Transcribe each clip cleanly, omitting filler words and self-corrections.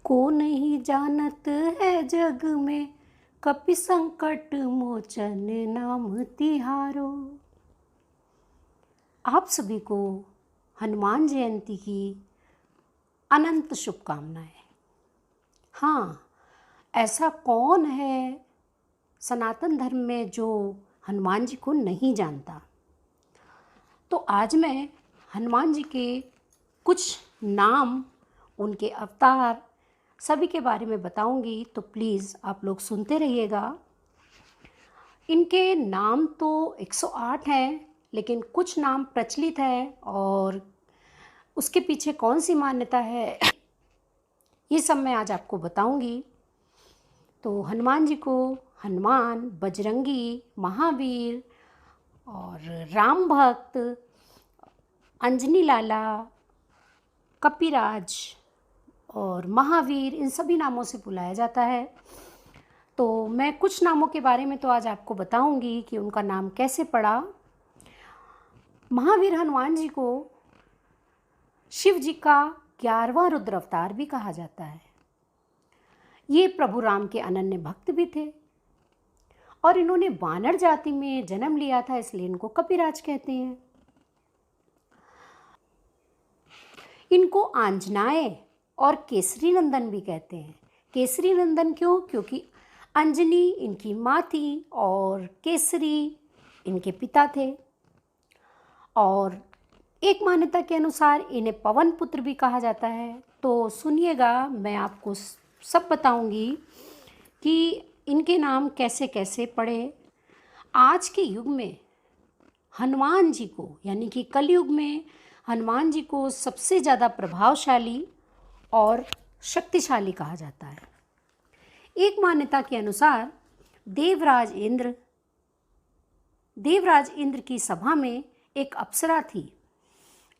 को नहीं जानत है जग में, कपि संकट मोचन नाम तिहारो। आप सभी को हनुमान जयंती की अनंत शुभकामनाएं। हाँ, ऐसा कौन है सनातन धर्म में जो हनुमान जी को नहीं जानता। तो आज मैं हनुमान जी के कुछ नाम, उनके अवतार सभी के बारे में बताऊंगी, तो प्लीज़ आप लोग सुनते रहिएगा। इनके नाम तो 108 हैं, लेकिन कुछ नाम प्रचलित है और उसके पीछे कौन सी मान्यता है ये सब मैं आज आपको बताऊंगी। तो हनुमान जी को हनुमान, बजरंगी, महावीर और राम भक्त, अंजनी लाला, कपिराज और महावीर, इन सभी नामों से बुलाया जाता है। तो मैं कुछ नामों के बारे में तो आज आपको बताऊंगी कि उनका नाम कैसे पड़ा। महावीर हनुमान जी को शिव जी का 11वां रुद्र अवतार भी कहा जाता है। ये प्रभु राम के अनन्य भक्त भी थे और इन्होंने वानर जाति में जन्म लिया था, इसलिए इनको कपिराज कहते हैं। इनको आंजनाय और केसरी नंदन भी कहते हैं। केसरी नंदन क्यों? क्योंकि अंजनी इनकी माँ थी और केसरी इनके पिता थे। और एक मान्यता के अनुसार इन्हें पवन पुत्र भी कहा जाता है। तो सुनिएगा, मैं आपको सब बताऊंगी कि इनके नाम कैसे कैसे पड़े। आज के युग में हनुमान जी को, यानी कि कलयुग में हनुमान जी को सबसे ज़्यादा प्रभावशाली और शक्तिशाली कहा जाता है। एक मान्यता के अनुसार देवराज इंद्र की सभा में एक अप्सरा थी।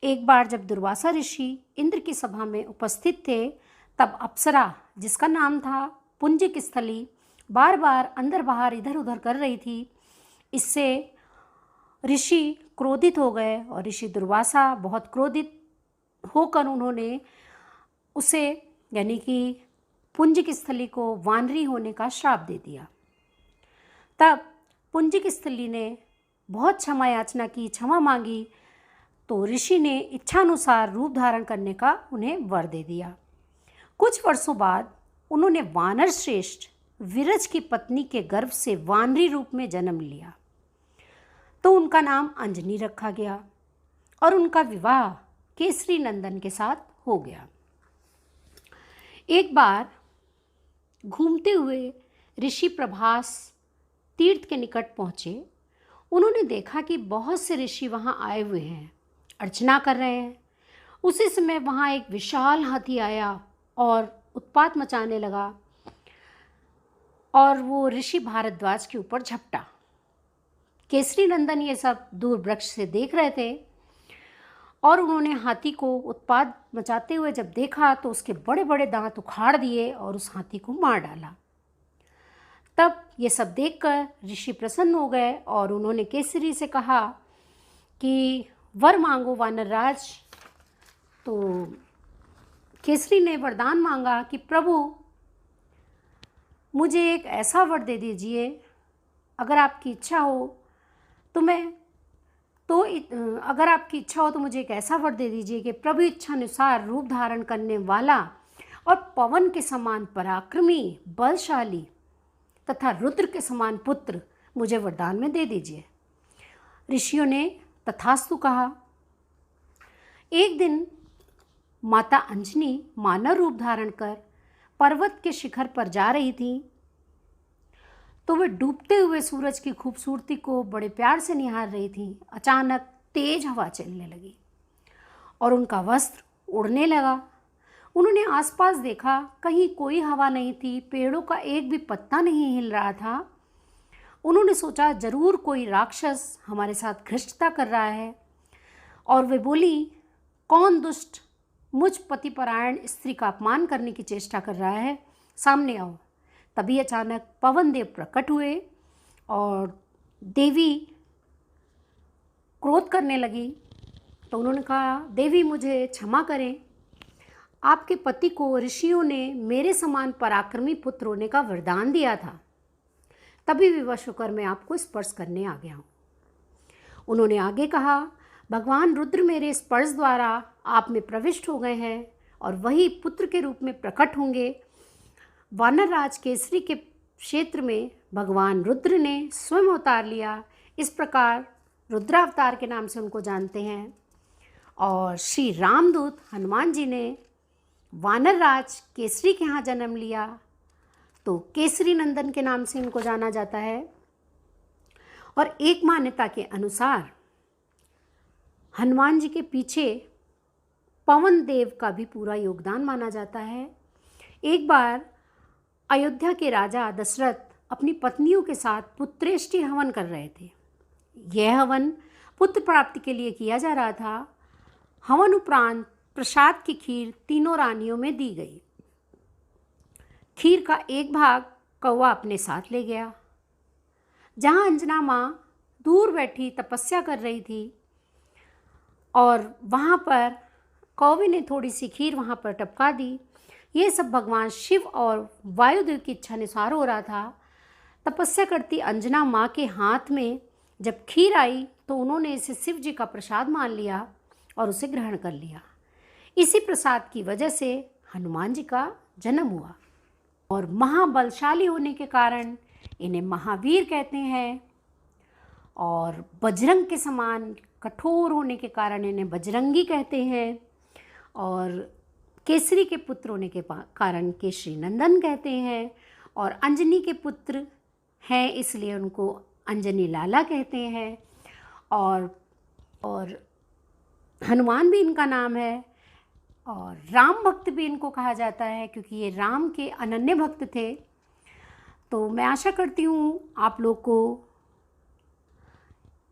एक बार जब दुर्वासा ऋषि इंद्र की सभा में उपस्थित थे, तब अप्सरा, जिसका नाम था पुंजिक स्थली, बार बार अंदर बाहर इधर उधर कर रही थी। इससे ऋषि क्रोधित हो गए और ऋषि दुर्वासा बहुत क्रोधित होकर उन्होंने उसे, यानी कि पुंजिक स्थली को, वानरी होने का श्राप दे दिया। तब पुंजिक स्थली ने बहुत क्षमा याचना की, क्षमा मांगी, तो ऋषि ने इच्छानुसार रूप धारण करने का उन्हें वर दे दिया। कुछ वर्षों बाद उन्होंने वानर श्रेष्ठ विरज की पत्नी के गर्भ से वानरी रूप में जन्म लिया। तो उनका नाम अंजनी रखा गया और उनका विवाह केसरी नंदन के साथ हो गया। एक बार घूमते हुए ऋषि प्रभास तीर्थ के निकट पहुँचे। उन्होंने देखा कि बहुत से ऋषि वहाँ आए हुए हैं, अर्चना कर रहे हैं। उसी समय वहाँ एक विशाल हाथी आया और उत्पात मचाने लगा और वो ऋषि भारद्वाज के ऊपर झपटा। केसरी नंदन ये सब दूर वृक्ष से देख रहे थे और उन्होंने हाथी को उत्पात मचाते हुए जब देखा तो उसके बड़े बड़े दांत उखाड़ दिए और उस हाथी को मार डाला। तब ये सब देखकर ऋषि प्रसन्न हो गए और उन्होंने केसरी से कहा कि वर मांगो वानरराज। तो केसरी ने वरदान मांगा कि प्रभु, मुझे एक ऐसा वर दे दीजिए, अगर आपकी इच्छा हो तो मुझे एक ऐसा वर दे दीजिए कि प्रभु इच्छानुसार रूप धारण करने वाला और पवन के समान पराक्रमी, बलशाली तथा रुद्र के समान पुत्र मुझे वरदान में दे दीजिए। ऋषियों ने तथास्तु कहा। एक दिन माता अंजनी मानव रूप धारण कर पर्वत के शिखर पर जा रही थी। तो वे डूबते हुए सूरज की खूबसूरती को बड़े प्यार से निहार रही थी। अचानक तेज हवा चलने लगी और उनका वस्त्र उड़ने लगा। उन्होंने आसपास देखा, कहीं कोई हवा नहीं थी, पेड़ों का एक भी पत्ता नहीं हिल रहा था। उन्होंने सोचा, जरूर कोई राक्षस हमारे साथ घृष्टता कर रहा है। और वे बोली, कौन दुष्ट मुझ पतिपरायण स्त्री का अपमान करने की चेष्टा कर रहा है, सामने आओ। तभी अचानक पवन देव प्रकट हुए और देवी क्रोध करने लगी। तो उन्होंने कहा, देवी मुझे क्षमा करें, आपके पति को ऋषियों ने मेरे समान पराक्रमी पुत्र होने का वरदान दिया था, तभी विवश होकर मैं आपको स्पर्श करने आ गया हूँ। उन्होंने आगे कहा, भगवान रुद्र मेरे स्पर्श द्वारा आप में प्रविष्ट हो गए हैं और वही पुत्र के रूप में प्रकट होंगे। वानर राज केसरी के क्षेत्र में भगवान रुद्र ने स्वयं अवतार लिया। इस प्रकार रुद्रावतार के नाम से उनको जानते हैं। और श्री रामदूत हनुमान जी ने वानर राज केसरी के यहाँ जन्म लिया, तो केसरी नंदन के नाम से इनको जाना जाता है। और एक मान्यता के अनुसार हनुमान जी के पीछे पवन देव का भी पूरा योगदान माना जाता है। एक बार अयोध्या के राजा दशरथ अपनी पत्नियों के साथ पुत्रेष्टि हवन कर रहे थे। यह हवन पुत्र प्राप्ति के लिए किया जा रहा था। हवन उपरांत प्रसाद की खीर तीनों रानियों में दी गई। खीर का एक भाग कौवा अपने साथ ले गया। जहाँ अंजना माँ दूर बैठी तपस्या कर रही थी और वहाँ पर कौवे ने थोड़ी सी खीर वहाँ पर टपका दी। ये सब भगवान शिव और वायुदेव की इच्छा अनुसार हो रहा था। तपस्या करती अंजना माँ के हाथ में जब खीर आई तो उन्होंने इसे शिव जी का प्रसाद मान लिया और उसे ग्रहण कर लिया। इसी प्रसाद की वजह से हनुमान जी का जन्म हुआ और महाबलशाली होने के कारण इन्हें महावीर कहते हैं और बजरंग के समान कठोर होने के कारण इन्हें बजरंगी कहते हैं और केसरी के पुत्र होने के कारण केसरी नंदन कहते हैं और अंजनी के पुत्र हैं इसलिए उनको अंजनी लाला कहते हैं और हनुमान भी इनका नाम है और राम भक्त भी इनको कहा जाता है क्योंकि ये राम के अनन्य भक्त थे। तो मैं आशा करती हूँ आप लोग को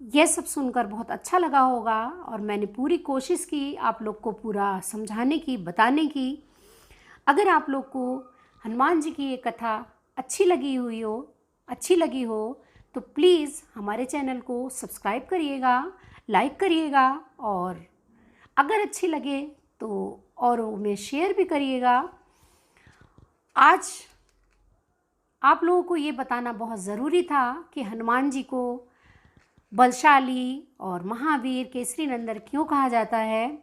यह सब सुनकर बहुत अच्छा लगा होगा और मैंने पूरी कोशिश की आप लोग को पूरा समझाने की, बताने की। अगर आप लोग को हनुमान जी की ये कथा अच्छी लगी हो तो प्लीज़ हमारे चैनल को सब्सक्राइब करिएगा, लाइक करिएगा और अगर अच्छी लगे तो औरों में शेयर भी करिएगा। आज आप लोगों को ये बताना बहुत ज़रूरी था कि हनुमान जी को बलशाली और महावीर केसरी नंदन क्यों कहा जाता है।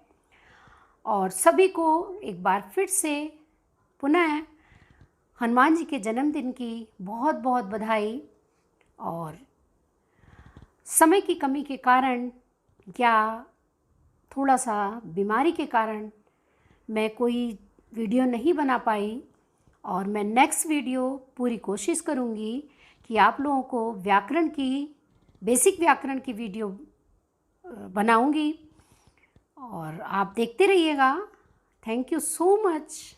और सभी को एक बार फिर से पुनः हनुमान जी के जन्मदिन की बहुत बहुत बधाई। और समय की कमी के कारण या थोड़ा सा बीमारी के कारण मैं कोई वीडियो नहीं बना पाई और मैं नेक्स्ट वीडियो पूरी कोशिश करूँगी कि आप लोगों को बेसिक व्याकरण की वीडियो बनाऊंगी और आप देखते रहिएगा। Thank you so much.